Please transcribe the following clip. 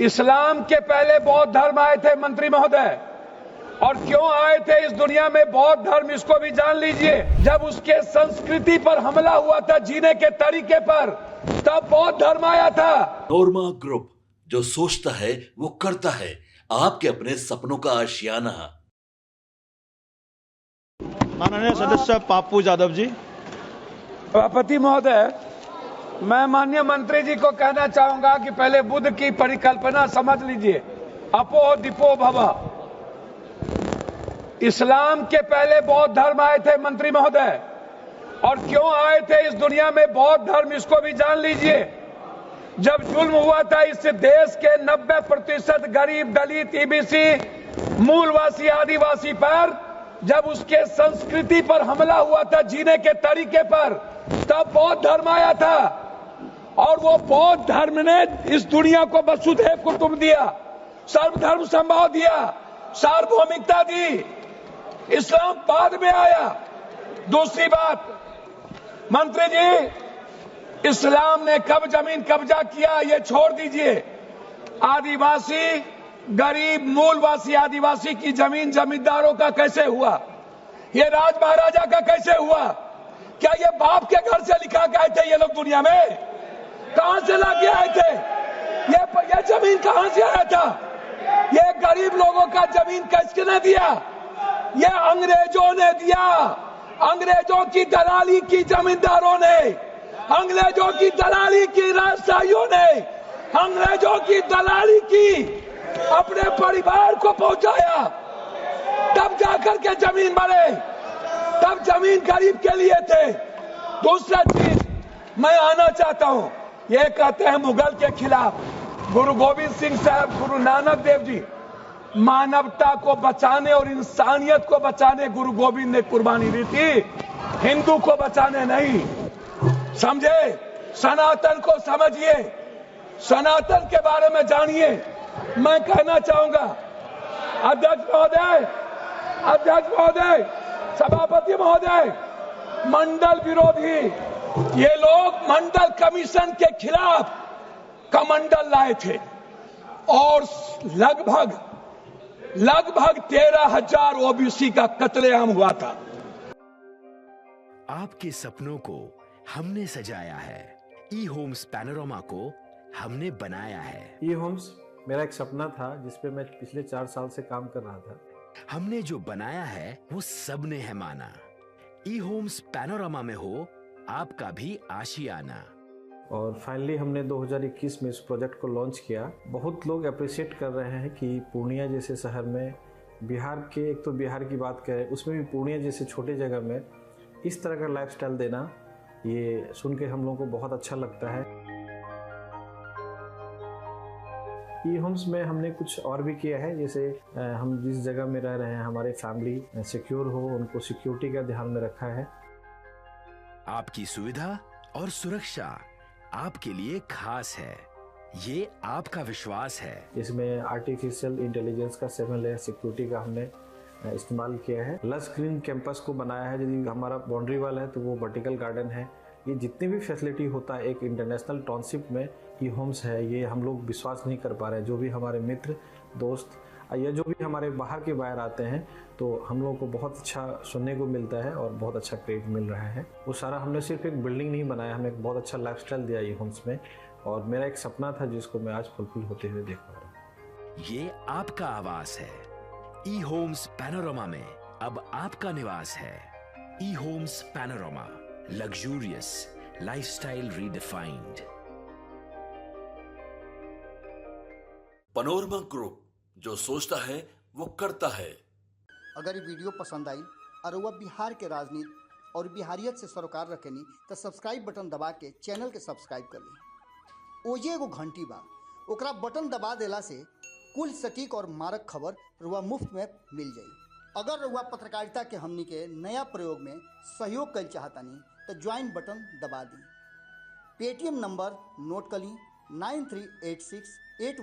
इस्लाम के पहले बौद्ध धर्म आए थे मंत्री महोदय, और क्यों आए थे इस दुनिया में बौद्ध धर्म, इसको भी जान लीजिए। जब उसके संस्कृति पर हमला हुआ था, जीने के तरीके पर, तब बौद्ध धर्म आया था। पनोरमा ग्रुप, जो सोचता है वो करता है। आपके अपने सपनों का आशियाना। माननीय सदस्य पाप्पू यादव जी। सभापति महोदय, मैं माननीय मंत्री जी को कहना चाहूंगा कि पहले बुद्ध की परिकल्पना समझ लीजिए, अपो दीपो भव। इस्लाम के पहले बौद्ध धर्म आए थे मंत्री महोदय, और क्यों आए थे इस दुनिया में बौद्ध धर्म, इसको भी जान लीजिए। जब जुल्म हुआ था इस देश के 90% गरीब, दलित, ईबीसी, मूलवासी, आदिवासी पर, जब उसके संस्कृति पर हमला हुआ था, जीने के तरीके पर, तब बौद्ध धर्म आया था। और वो बौद्ध धर्म ने इस दुनिया को वसुधैव कुटुंब दिया, सर्वधर्म संभाव दिया, सार्वभौमिकता दी। इस्लाम बाद में आया। दूसरी बात, मंत्री जी, इस्लाम ने कब जमीन कब्जा किया ये छोड़ दीजिए। आदिवासी, गरीब, मूलवासी आदिवासी की जमीन जमींदारों का कैसे हुआ? ये राज महाराजा का कैसे हुआ? क्या ये बाप के घर से लिखा के आए थे ये लोग दुनिया में? कहां से लाके आए थे? ये जमीन कहां से आया था? ये गरीब लोगों का जमीन किसने दिया? ये अंग्रेजों ने दिया। अंग्रेजों की दलाली की जमींदारों ने, अंग्रेजों की दलाली की राजशाहियों ने, अंग्रेजों की दलाली की अपने परिवार को पहुंचाया, तब जाकर के जमीन बने, तब जमीन गरीब के लिए थे। दूसरा चीज मैं आना चाहता हूं, ये कहते हैं मुगल के खिलाफ। गुरु गोविंद सिंह साहब, गुरु नानक देव जी, मानवता को बचाने और इंसानियत को बचाने गुरु गोविंद ने कुर्बानी दी थी, हिंदू को बचाने नहीं। समझे? सनातन को समझिए, सनातन के बारे में जानिए। मैं कहना चाहूंगा, अध्यक्ष महोदय, सभापति महोदय, मंडल विरोधी ये लोग मंडल कमीशन के खिलाफ कमंडल लाए थे, और लगभग 13,000 ओबीसी का कत्लेआम हुआ था। आपके सपनों को हमने सजाया है, ई होम्स पैनोरमा को हमने बनाया है। ई होम्स मेरा एक सपना था जिसपे मैं पिछले 4 साल से काम कर रहा था। हमने जो बनाया है वो सबने है माना। ई होम्स पैनोरमा में हो आपका भी आशियाना। और फाइनली हमने 2021 में इस प्रोजेक्ट को लॉन्च किया। बहुत लोग अप्रिशिएट कर रहे हैं कि पूर्णिया जैसे शहर में, बिहार के, एक तो बिहार की बात करें उसमें भी पूर्णिया जैसे छोटे जगह में इस तरह का लाइफस्टाइल देना, ये सुन के हम लोगों को बहुत अच्छा लगता है। ई होम्स में हमने कुछ और भी किया है, जैसे हम जिस जगह में रह रहे हैं हमारे फैमिली सिक्योर हो, उनको सिक्योरिटी का ध्यान में रखा है। आपकी सुविधा और सुरक्षा आपके लिए खास है, ये आपका विश्वास है। इसमें आर्टिफिशियल इंटेलिजेंस का 7 लेयर सिक्योरिटी का हमने इस्तेमाल किया है। लस ग्रीन कैंपस को बनाया है। यदि हमारा बाउंड्री वाल है तो वो वर्टिकल गार्डन है। ये जितनी भी फैसिलिटी होता है एक इंटरनेशनल टाउनशिप में ई होम्स है, ये हम लोग विश्वास नहीं कर पा रहे हैं। जो भी हमारे मित्र, दोस्त या जो भी हमारे बाहर के बाहर आते हैं तो हम लोगों को बहुत अच्छा सुनने को मिलता है और बहुत अच्छा क्रेडिट मिल रहा है। वो सारा हमने सिर्फ एक बिल्डिंग नहीं बनाया, हमें एक बहुत अच्छा लाइफस्टाइल दिया ई होम्स में, और मेरा एक सपना था जिसको मैं आज फुलफिल होते हुए देख पा रहा हूँ। ये आपका आवास है। ई होम्स पैनोरमा में अब आपका निवास है। E Homes Panorama, luxurious lifestyle redefined. Panorama group, जो सोचता है वो करता है। अगर ये वीडियो पसंद आई और वह बिहार के राजनीति और बिहारियत से सरोकार रखेनी तो सब्सक्राइब बटन दबा के चैनल के सब्सक्राइब कर ली। ओजे एगो घंटी बा, ओकरा बटन दबा देला से कुल सटीक और मारक खबर रुआ मुफ्त में मिल जाई। अगर रुआ पत्रकारिता के हमनी के नया प्रयोग में सहयोग कर चाहतानी तो ज्वाइन बटन दबा दी। पेटीएम नंबर नोट कर ली 938681